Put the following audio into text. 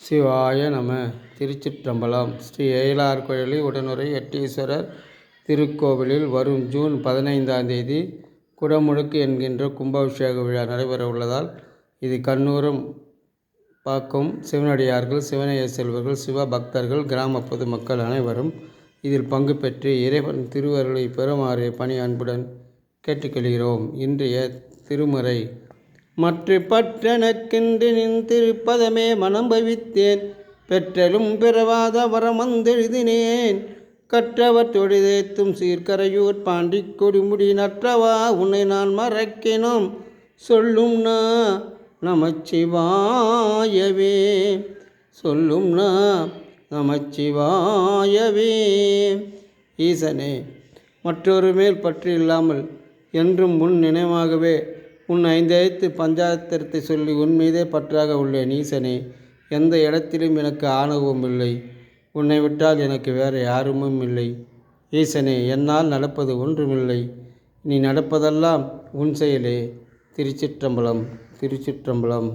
சிவாய நம. திருச்சிற்றம்பலம். ஸ்ரீ ஏலார்குழலி உடனுறை எட்டீஸ்வரர் திருக்கோவிலில் வரும் ஜூன் 15ஆம் தேதி குடமுழுக்கு என்கின்ற கும்பாபிஷேக விழா நடைபெற உள்ளதால் இது கண்ணூரம் பார்க்கும் சிவனடியார்கள், சிவனைய செல்வர்கள், சிவ பக்தர்கள், கிராம பொதுமக்கள் அனைவரும் இதில் பங்கு பெற்று இறைவன் திருவருளை பெறுமாறு பணி அன்புடன் கேட்டுக்கொள்கிறோம். இன்றைய திருமுறை. மற்ற பற்றனக்கென்று நின் திருப்பதமே மனம் பவித்தேன், பெற்றலும் பிறவாத வரமந்தெழுதினேன், கற்றவர் தொழுதேத்தும் சீர்கரையூர் பாண்டி கொடிமுடி நற்றவா உன்னை நான் மறக்கினோம் சொல்லும் நமச்சிவாயவே, சொல்லும் நமச்சிவாயவே. ஈசனே, மற்றொரு மேல் பற்று இல்லாமல் என்றும் முன் நினைவாகவே உன் ஐந்தெழுத்து பஞ்சாத்திரத்தை சொல்லி உன் மீதே பற்றாக உள்ளேன். ஈசனே, எந்த இடத்திலும் எனக்கு ஆணவம் இல்லை, உன்னை விட்டால் எனக்கு வேறு யாருமும் இல்லை. ஈசனே, என்னால் நடப்பது ஒன்றுமில்லை, நீ நடப்பதெல்லாம் உன் செயலே. திருச்சிற்றம்பலம். திருச்சிற்றம்பலம்.